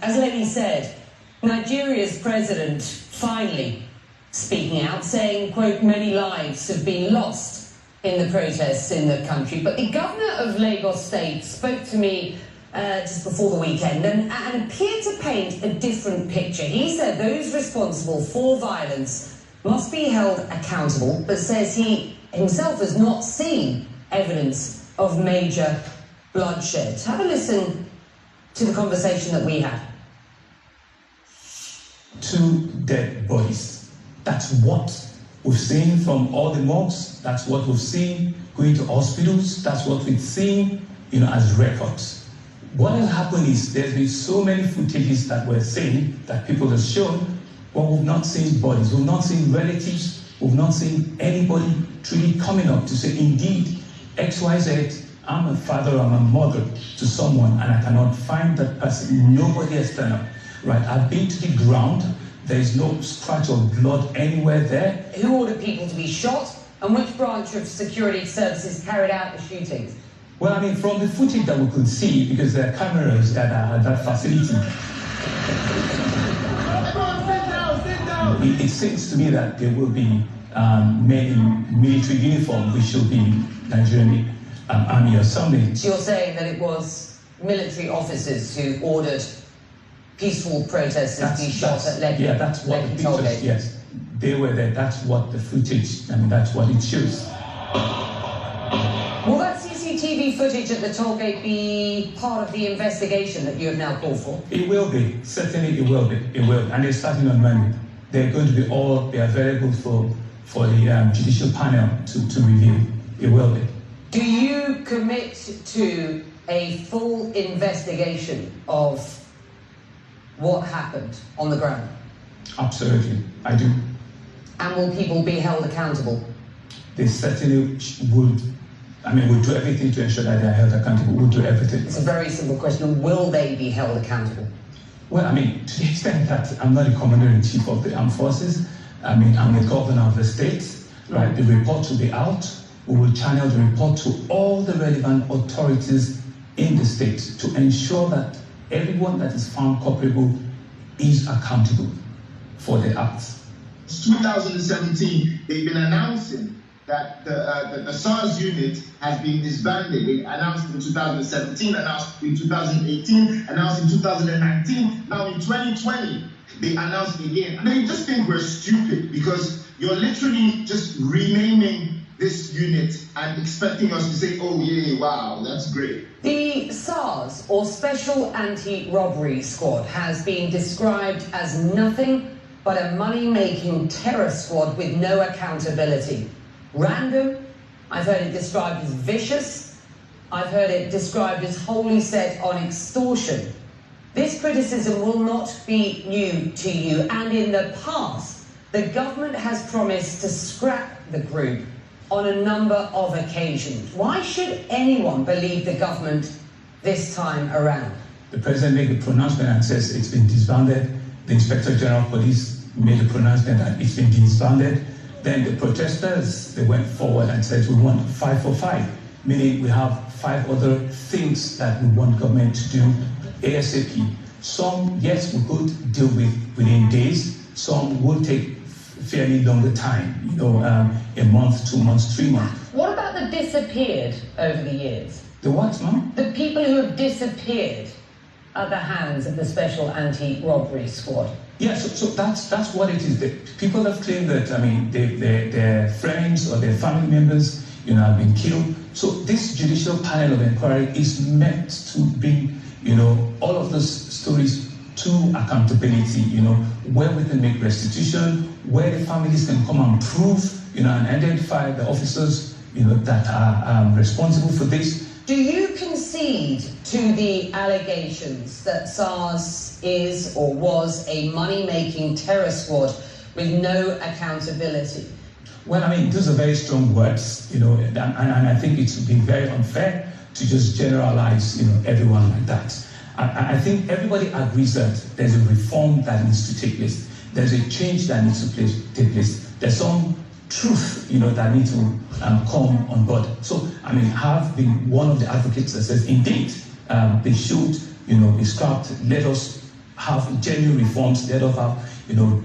As Lekki said, Nigeria's president finally speaking out, saying, quote, many lives have been lost in the protests in the country. But the governor of Lagos State spoke to me just before the weekend and appeared to paint a different picture. He said those responsible for violence must be held accountable, but says he himself has not seen evidence of major bloodshed. Have a listen to the conversation that we had. 2 dead bodies. That's what we've seen from all the mobs. That's what we've seen going to hospitals. That's what we've seen, as records. What has happened is there's been so many footages that we're seeing that people have shown, but we've not seen bodies. We've not seen relatives. We've not seen anybody truly coming up to say, indeed, XYZ, I'm a father, I'm a mother to someone, and I cannot find that person. Nobody has turned up. Right, I've been to the ground. There is no scratch of blood anywhere there. Who ordered people to be shot, and which branch of security services carried out the shootings? Well, I mean, from the footage that we could see, because there are cameras that are at that facility. Everyone sit down. It seems to me that there will be men in military uniform, which should be Nigerian army or something. So you're saying that it was military officers who ordered peaceful protesters to be shot at Lekki? Yeah, that's what Lekki the Toll pictures, Gate. yes. They were there, that's what the footage, that's what it shows. Will that CCTV footage at the toll gate be part of the investigation that you have now called for? It will be, certainly it will be, and they're starting on Monday. They're going to be available for the judicial panel to review. It will be. Do you commit to a full investigation of what happened on the ground? Absolutely, I do. And will people be held accountable? They certainly would. We'll do everything to ensure that they are held accountable. We'll do everything. It's a very simple question. Will they be held accountable? Well, to the extent that I'm not the commander-in-chief of the armed forces, I'm the governor of the state, right? The report will be out. We will channel the report to all the relevant authorities in the state to ensure that everyone that is found culpable is accountable for their acts. 2017, they've been announcing that the SARS unit has been disbanded. They announced in 2017, announced in 2018, announced in 2019, now in 2020, they announced again. And they just think we're stupid because you're literally just renaming this unit and expecting us to say, oh yeah, wow, that's great. The SARS, or Special Anti-Robbery Squad, has been described as nothing but a money-making terror squad with no accountability. Random, I've heard it described as vicious, I've heard it described as wholly set on extortion. This criticism will not be new to you, and in the past, the government has promised to scrap the group on a number of occasions. Why should anyone believe the government this time around? The president made a pronouncement and says it's been disbanded. The Inspector General of Police made a pronouncement that it's been disbanded. Then the protesters, they went forward and said we want 5 for 5, meaning we have 5 other things that we want government to do ASAP. Some, yes, we could deal with within days. Some will take fairly longer time, a month, 2 months, 3 months. What about the disappeared over the years? The what, ma'am? The people who have disappeared at the hands of the Special Anti-Robbery Squad. Yeah, so that's what it is. The people have claimed that, their friends or their family members, have been killed. So this judicial panel of inquiry is meant to bring, all of those stories to accountability, where we can make restitution, where the families can come and prove, and identify the officers, that are responsible for this. Do you concede to the allegations that SARS is or was a money-making terror squad with no accountability? Well, those are very strong words, and I think it would be very unfair to just generalize, everyone like that. I think everybody agrees that there's a reform that needs to take place. There's a change that needs to take place. There's some truth, that needs to come on board. So, have been one of the advocates that says, indeed, they should, be scrapped. Let us, have genuine reforms. Let us have,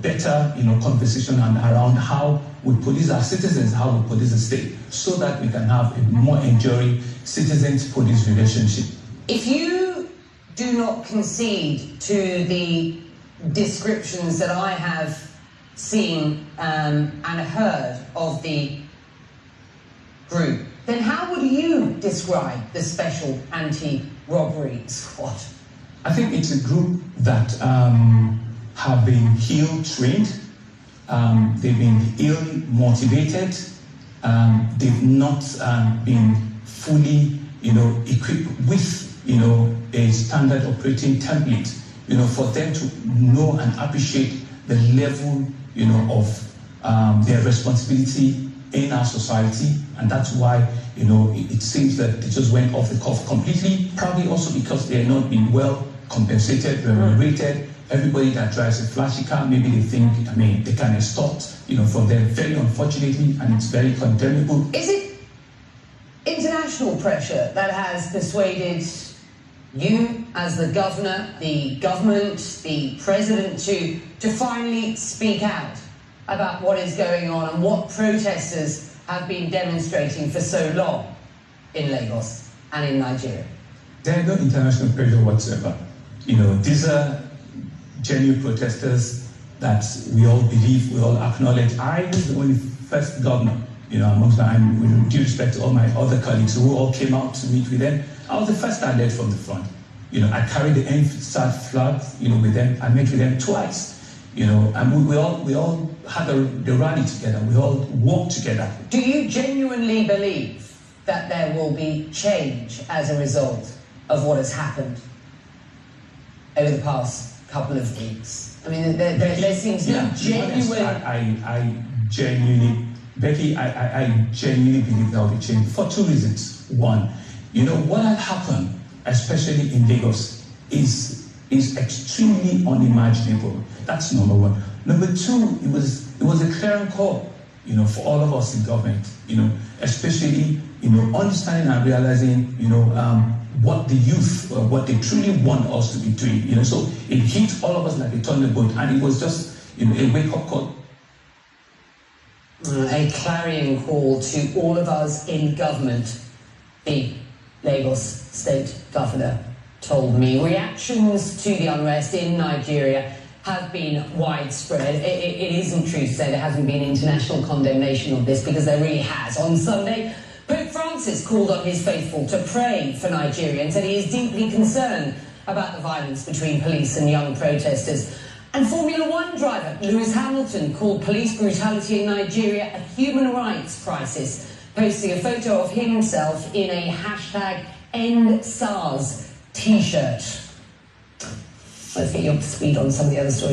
better, conversation around how we police our citizens, how we police the state, so that we can have a more enduring citizens-police relationship. If you do not concede to the descriptions that I have seen and heard of the group, then how would you describe the Special Anti-Robbery Squad? I think it's a group that have been ill-trained, they've been ill-motivated, they've not been fully, equipped with, a standard operating template, for them to know and appreciate the level, of their responsibility in our society, and that's why, it seems that they just went off the cuff completely, probably also because they are not being well compensated, remunerated. Everybody that drives a flashy car, maybe they think, they can extort, from them, very unfortunately, and it's very condemnable. Is it international pressure that has persuaded you as the governor, the government, the president to finally speak out about what is going on and what protesters have been demonstrating for so long in Lagos and in Nigeria? There is no international pressure whatsoever. These are genuine protesters that we all believe, we all acknowledge. I was the only first governor, amongst them, with due respect to all my other colleagues who all came out to meet with them. I was the first that led from the front. I carried the NSAD flag, with them. I met with them twice, and we all had the rally together. We all walked together. Do you genuinely believe that there will be change as a result of what has happened over the past couple of weeks? I mean, there seems no genuine... I genuinely, Becky, I genuinely believe there will be change for two reasons. One, what had happened, especially in Lagos, is extremely unimaginable. That's number one. Number two, it was a clear call, for all of us in government, especially, understanding and realizing, what the youth, what they truly want us to be doing, so it hit all of us like a thunderbolt, and it was just, a wake-up call. A clarion call to all of us in government, the Lagos State Governor told me. Reactions to the unrest in Nigeria have been widespread. It isn't true to say there hasn't been international condemnation of this, because there really has. On Sunday, Pope Francis called on his faithful to pray for Nigeria and said he is deeply concerned about the violence between police and young protesters. And Formula One driver Lewis Hamilton called police brutality in Nigeria a human rights crisis, posting a photo of himself in a #EndSARS t-shirt. Let's get you up to speed on some of the other stories.